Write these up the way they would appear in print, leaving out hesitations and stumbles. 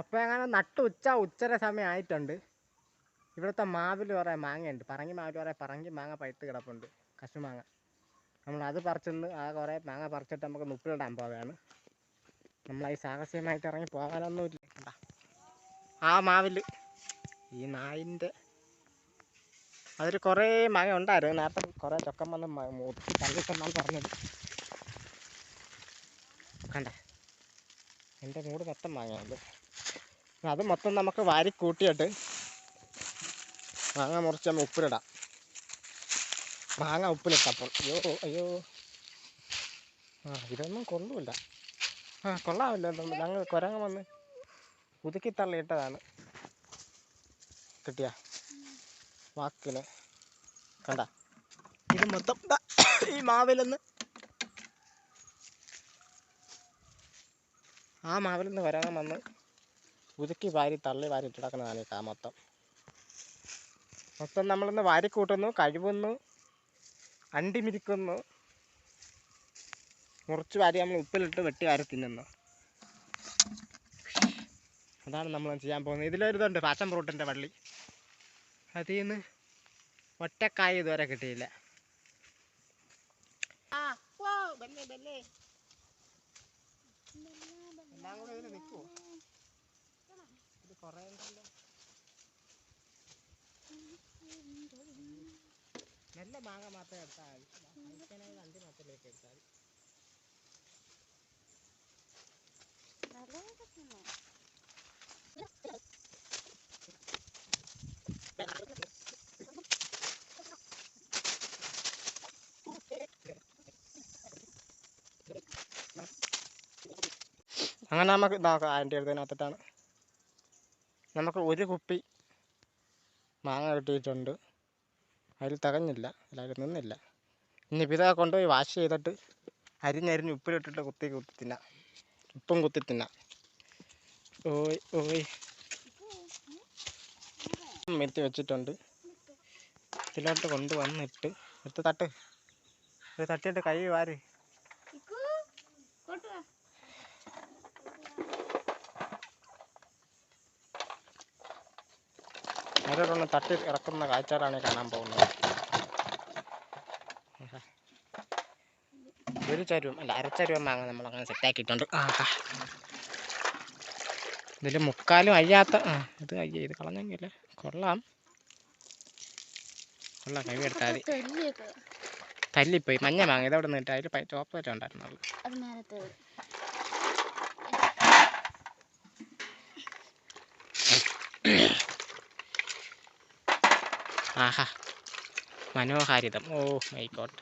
അപ്പോൾ അങ്ങനെ നട്ട് ഉച്ചര സമയമായിട്ടുണ്ട്. ഇവിടുത്തെ മാവിൽ കുറേ മാങ്ങയുണ്ട്. പറങ്കി മാവിൽ കുറേ പറങ്കി മാങ്ങ പഴുത്ത് കിടപ്പുണ്ട്, കശുമാങ്ങ. നമ്മളത് പറിച്ചെന്ന് ആ കുറേ മാങ്ങ പറിച്ചിട്ട് നമുക്ക് ഉപ്പിലിടാൻ പോവുകയാണ്. നമ്മളീ സാഹസ്യമായിട്ട് ഇറങ്ങി പോകാനൊന്നുമില്ല. ആ മാവിൽ ഈ നായിൻ്റെ അതിൽ കുറേ മാങ്ങ ഉണ്ടായിരുന്നു. നേരത്തെ കുറേ ചൊക്കം വന്ന് മൂത്തി തള്ളിക്കൊണ്ടാണ് പറഞ്ഞത്. കണ്ടേ, എൻ്റെ മൂട് മൊത്തം മാങ്ങയുണ്ട്. അത് മൊത്തം നമുക്ക് വാരി കൂട്ടിയിട്ട് മാങ്ങ മുറിച്ച് നമ്മൾ ഉപ്പിലിടാം. മാങ്ങ ഉപ്പിലിട്ടപ്പോൾ അയ്യോ ഇതൊന്നും കൊള്ളില്ല. കൊള്ളാമല്ലോ. ഞങ്ങൾ കുരങ്ങ് വന്ന് പുതുക്കി തള്ളിയിട്ടതാണ്. കിട്ടിയ വാക്കിന് കണ്ട, ഇത് മൊത്തം ഈ മാവിലെന്ന് ആ മാവിലെന്ന് കുരങ്ങൻ വന്ന് പുതുക്കി വാരിട്ടിടക്കുന്നതാണ് ഈ മൊത്തം നമ്മളിന്ന് വാരിക്കൂട്ടുന്നു, കഴിവുന്നു, അണ്ടിമിരിക്കുന്നു, മുറിച്ച് വാരി നമ്മൾ ഉപ്പിലിട്ട് വെട്ടി വാരി തിന്നുന്നു. അതാണ് നമ്മൾ ചെയ്യാൻ പോകുന്നത്. ഇതിലൊരിതുണ്ട്, പാഷൻ ഫ്രൂട്ടിൻ്റെ വള്ളി. അതിൽ നിന്ന് ഒറ്റക്കായ ഇതുവരെ കിട്ടിയില്ല. എല്ലാം കൂടെ ഇതിൽ നിൽക്കുമോ? ഇത് കുറേ ഉണ്ടല്ലോ. നല്ല മാങ്ങ മാത്രമേ എടുത്താൽ മതി. കഴിക്കാനായി അണ്ടി മാത്രമേക്ക് എടുത്താൽ അങ്ങനെ നമുക്ക് ഇതാക്കാം. അതിൻ്റെ അടുത്തതിനകത്തിട്ടാണ് നമുക്ക് ഒരു കുപ്പി മാങ്ങ കിട്ടിയിട്ടുണ്ട്. അതിൽ തികഞ്ഞില്ല, അതിൽ നിന്നില്ല. ഇനിയിപ്പോൾ ഇതൊക്കെ കൊണ്ടുപോയി വാഷ് ചെയ്തിട്ട് അരിഞ്ഞരിഞ്ഞ് ഉപ്പിലിട്ടിട്ട് കുത്തി തിന്നാം. ഉപ്പും കുത്തി തിന്നാം. ഓയ് മെത്തി വെച്ചിട്ടുണ്ട്. ഇതിലോട്ട് കൊണ്ടുവന്നിട്ട് എടുത്ത് തട്ടിയിട്ട് കൈ വാരി അതിലോട്ടൊന്ന് തട്ടി ഇറക്കുന്ന കാഴ്ചകളാണ് കാണാൻ പോകുന്നത്. ഒരു ചരുവം അല്ല, അരച്ചരുവം മാങ്ങ നമ്മളങ്ങനെ സെറ്റാക്കിയിട്ടുണ്ട്. ഇതിൽ മുക്കാലും അയ്യാത്ത ഇത് ഇത് കളഞ്ഞെങ്കിലേ കൊള്ളാം. കൈ എടുത്താൽ മതി. തല്ലിപ്പോയി. മഞ്ഞ മാങ്ങ ഇതവിടെ നിന്നിട്ട് അതിൽ ചോക്ലേറ്റ് ഉണ്ടായിരുന്നുള്ളൂ. ആഹാ, മനോഹാരിതം. Oh my god.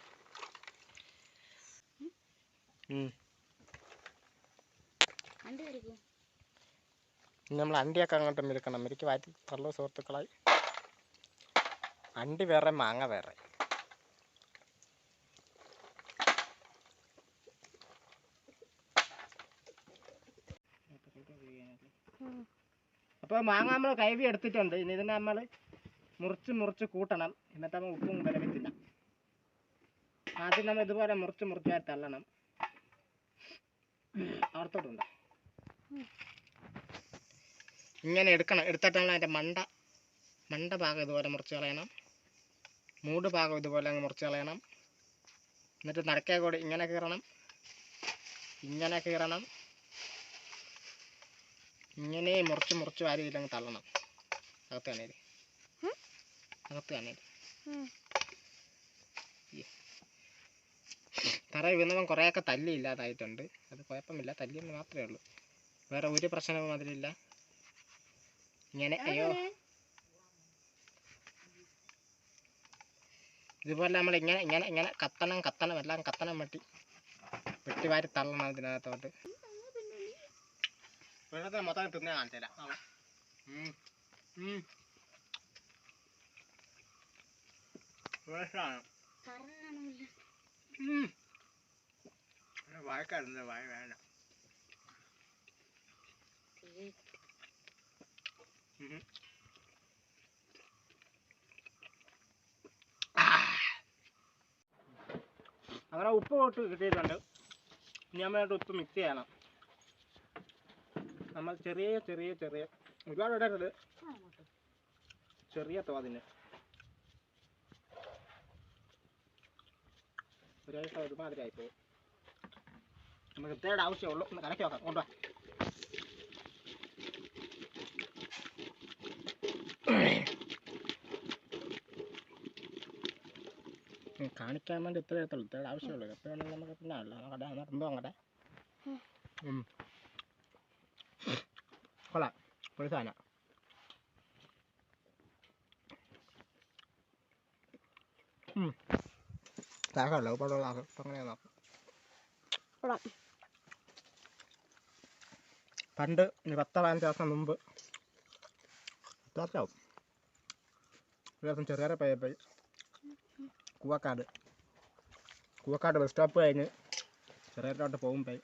നമ്മൾ അണ്ടിയൊക്കെ അങ്ങോട്ട് മിൽക്കണം. മിൽക്ക് വാറ്റി തള്ളു സുഹൃത്തുക്കളായി. അണ്ടി വേറെ, മാങ്ങ വേറെ. അപ്പോൾ മാങ്ങ നമ്മൾ കൈവി എടുത്തിട്ടുണ്ട്. ഇനി ഇതിനെ നമ്മൾ മുറിച്ച് കൂട്ടണം. എന്നിട്ട് നമ്മൾ ഉപ്പും വിലവി തിന്നാം. ആദ്യം നമ്മൾ ഇതുപോലെ മുറിച്ച് തള്ളണം. അവർത്തോട്ടുണ്ട് ഇങ്ങനെ എടുത്തിട്ടാണ് അതിൻ്റെ മണ്ട ഭാഗം ഇതുപോലെ മുറിച്ച് കളയണം. മൂട് ഭാഗം ഇതുപോലെ അങ്ങ് മുറിച്ച് കളയണം. എന്നിട്ട് നടക്കേ കൂടി ഇങ്ങനെ കീറണം. ഇങ്ങനെ മുറിച്ച് വാരി ഇതിലങ്ങ് തള്ളണം. അകത്ത് കാണേല് തറ വീണവൻ കുറേയൊക്കെ തല്ലി ഇല്ലാതായിട്ടുണ്ട്. അത് കുഴപ്പമില്ല, തല്ലിയെന്ന് മാത്രമേ ഉള്ളൂ. വേറെ ഒരു പ്രശ്നവും അതിലില്ല. ഇങ്ങനെ ഇതുപോലെ നമ്മൾ ഇങ്ങനെ കത്തണം എല്ലാം കത്തണം. വെട്ടി വാരി തള്ളണം ഇതിനകത്തോട്ട്. വെള്ളത്തിൽ മൊത്തം തിന്നെ കാണിച്ചില്ല. വായക്കാരുന്ന വായ വേണ്ട. അങ്ങനെ ഉപ്പ് തൊട്ട് കിട്ടിയിട്ടുണ്ട്. ഇനി നമ്മളായിട്ട് ഉപ്പ് മിക്സ് ചെയ്യണം. നമ്മൾ ചെറിയ ഒരുപാട് ഇടരുത്, ചെറിയ തോതിന് ഒരുമാതിരി ആയിപ്പോവും. നമുക്ക് ഇത്രയുടെ ആവശ്യമുള്ളൂ. ഒന്ന് കലക്കി നോക്കാം. കൊണ്ടുവാ. കാണിക്കാൻ വേണ്ടി ഇത്ര എത്തുള്ളൂ. ഇത്രയുടെ ആവശ്യമുള്ളൂ. എപ്പോൾ വേണമെങ്കിൽ നമുക്ക് തിന്നാമല്ലോ. നോക്കട്ടെ എന്തോ അങ്ങട്ടെ. കൊള്ളാം. ഒരു സാധനം. താക്കമല്ലോ പണ്ടുള്ള ഇപ്പം അങ്ങനെയാണ് നോക്കാം. പണ്ട് 10-15 വർഷം മുമ്പ് ഒരു ദിവസം ചെറിയ പോയപ്പോൾ കൂവക്കാട് ബസ് സ്റ്റോപ്പ് കഴിഞ്ഞ് ചെറിയത്തോട്ട് പോകുമ്പോൾ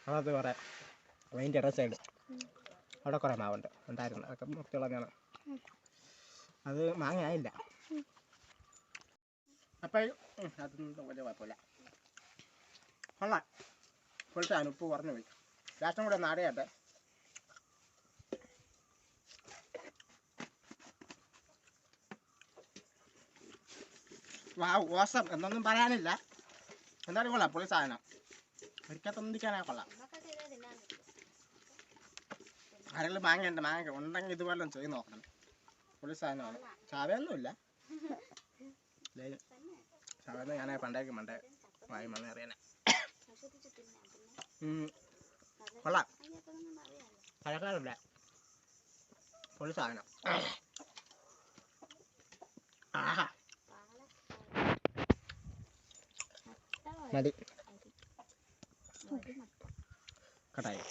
അകത്ത് കുറേ അതിൻ്റെ ഇട സൈഡ് അവിടെ കുറേ മാവുണ്ട് ഉണ്ടായിരുന്നു. അതൊക്കെ മുറിച്ചുകളഞ്ഞാണ്. അത് മാങ്ങ ആയില്ല. അപ്പം അതൊന്നും വലിയ കുഴപ്പമില്ല. കൊള്ളാം. പൊളിച്ചാണ്. ഉപ്പ് കുറഞ്ഞു പോയി. ലാസ്റ്റും കൂടെ നാടയാട്ടെ. ഓസം എന്നൊന്നും പറയാനില്ല. എന്തായാലും കൊള്ളാം. പൊളി സാധനം. ഒരിക്കത്തൊന്നിരിക്കാനാ കൊള്ളാം. ആരെങ്കിലും മാങ്ങയുണ്ട്, മാങ്ങ ഉണ്ടെങ്കിൽ ഇതുപോലെ ചെയ്ത് നോക്കണം. പൊളി സാധനമാണ്. ചാവയൊന്നുമില്ല. ചാവയെന്ന് ഞാൻ പണ്ടേ വായി മണ്ണ അറിയാനെ. കൊള്ളാം. കലക്കാറില്ല. പൊളി സാധനം. ആഹാ മതി. കട്ടായി.